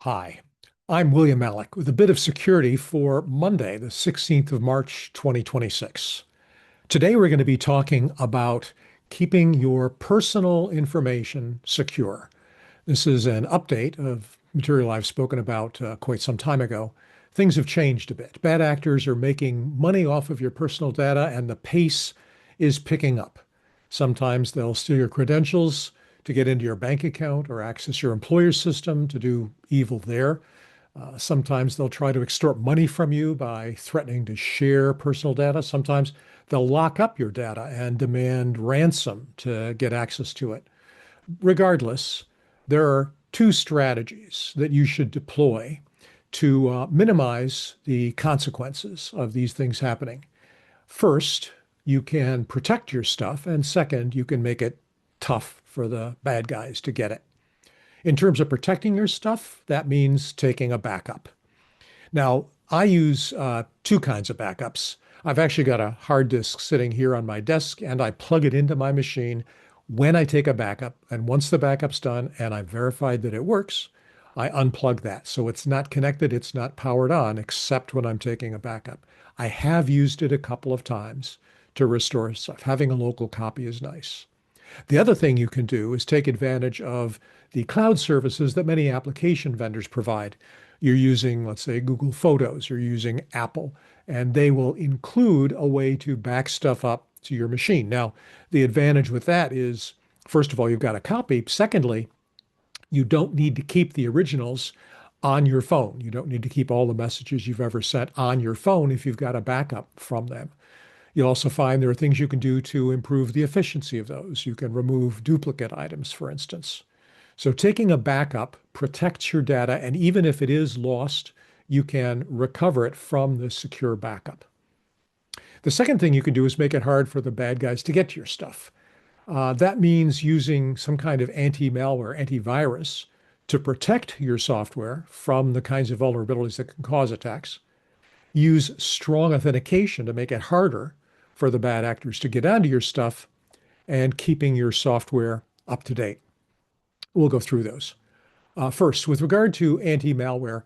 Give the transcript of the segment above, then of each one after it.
Hi, I'm William Malik with a bit of security for Monday, the 16th of March, 2026. Today, we're going to be talking about keeping your personal information secure. This is an update of material I've spoken about quite some time ago. Things have changed a bit. Bad actors are making money off of your personal data, and the pace is picking up. Sometimes they'll steal your credentials to get into your bank account or access your employer's system to do evil there. Sometimes they'll try to extort money from you by threatening to share personal data. Sometimes they'll lock up your data and demand ransom to get access to it. Regardless, there are two strategies that you should deploy to minimize the consequences of these things happening. First, you can protect your stuff, and second, you can make it tough for the bad guys to get it. In terms of protecting your stuff, that means taking a backup. Now, I use two kinds of backups. I've actually got a hard disk sitting here on my desk, and I plug it into my machine when I take a backup. And once the backup's done and I've verified that it works, I unplug that. So it's not connected, it's not powered on, except when I'm taking a backup. I have used it a couple of times to restore stuff. Having a local copy is nice. The other thing you can do is take advantage of the cloud services that many application vendors provide. You're using, let's say, Google Photos, you're using Apple, and they will include a way to back stuff up to your machine. Now, the advantage with that is, first of all, you've got a copy. Secondly, you don't need to keep the originals on your phone. You don't need to keep all the messages you've ever sent on your phone if you've got a backup from them. You'll also find there are things you can do to improve the efficiency of those. You can remove duplicate items, for instance. So taking a backup protects your data, and even if it is lost, you can recover it from the secure backup. The second thing you can do is make it hard for the bad guys to get to your stuff. That means using some kind of anti-malware, antivirus, to protect your software from the kinds of vulnerabilities that can cause attacks. Use strong authentication to make it harder for the bad actors to get onto your stuff, and keeping your software up to date. We'll go through those. First, with regard to anti-malware,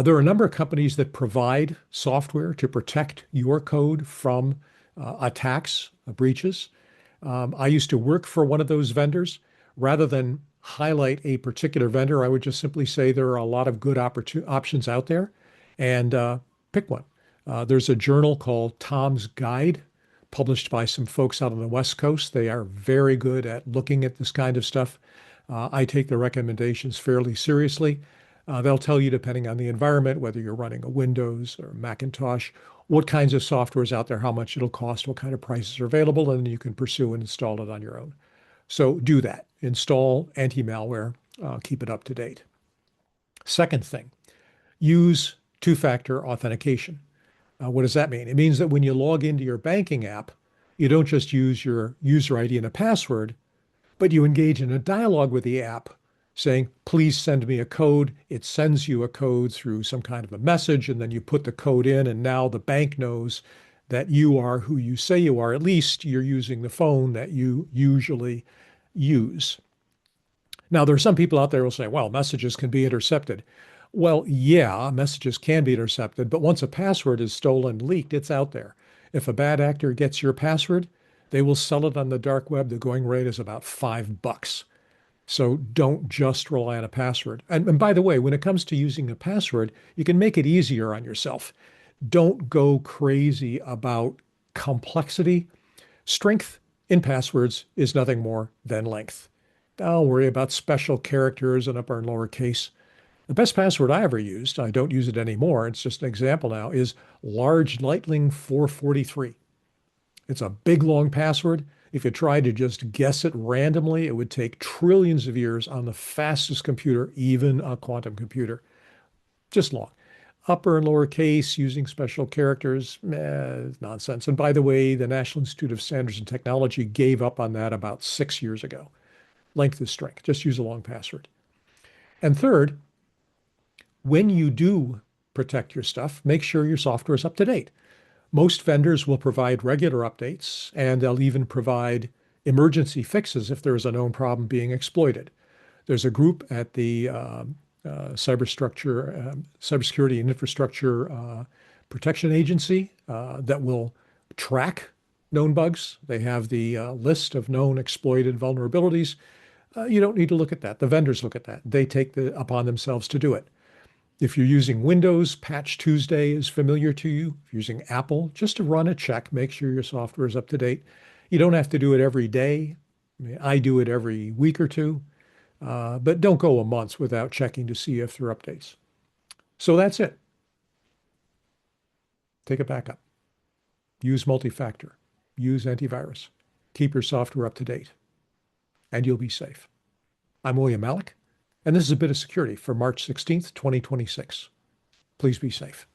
there are a number of companies that provide software to protect your code from attacks, breaches. I used to work for one of those vendors. Rather than highlight a particular vendor, I would just simply say there are a lot of good options out there, and pick one. There's a journal called Tom's Guide, published by some folks out on the West Coast. They are very good at looking at this kind of stuff. I take their recommendations fairly seriously. They'll tell you, depending on the environment, whether you're running a Windows or Macintosh, what kinds of software is out there, how much it'll cost, what kind of prices are available, and then you can pursue and install it on your own. So do that. Install anti-malware, keep it up to date. Second thing, use two-factor authentication. What does that mean? It means that when you log into your banking app, you don't just use your user ID and a password, but you engage in a dialogue with the app saying, please send me a code. It sends you a code through some kind of a message, and then you put the code in, and now the bank knows that you are who you say you are. At least you're using the phone that you usually use. Now, there are some people out there who will say, well, messages can be intercepted. Well, yeah, messages can be intercepted, but once a password is stolen, leaked, it's out there. If a bad actor gets your password, they will sell it on the dark web. The going rate is about $5. So don't just rely on a password. And by the way, when it comes to using a password, you can make it easier on yourself. Don't go crazy about complexity. Strength in passwords is nothing more than length. Don't worry about special characters and upper and lower case. The best password I ever used, I don't use it anymore, it's just an example now, is large Lightning 443. It's a big, long password. If you tried to just guess it randomly, it would take trillions of years on the fastest computer, even a quantum computer. Just long. Upper and lower case, using special characters, nonsense. And by the way, the National Institute of Standards and Technology gave up on that about 6 years ago. Length is strength. Just use a long password. And third, when you do protect your stuff, make sure your software is up to date. Most vendors will provide regular updates, and they'll even provide emergency fixes if there's a known problem being exploited. There's a group at the cybersecurity and infrastructure protection agency that will track known bugs. They have the list of known exploited vulnerabilities. You don't need to look at that. The vendors look at that. They take upon themselves to do it. If you're using Windows, Patch Tuesday is familiar to you. If you're using Apple, just to run a check, make sure your software is up to date. You don't have to do it every day. I mean, I do it every week or two, but don't go a month without checking to see if there are updates. So that's it. Take a backup. Use multi-factor. Use antivirus. Keep your software up to date, and you'll be safe. I'm William Malik, and this is a bit of security for March 16th, 2026. Please be safe.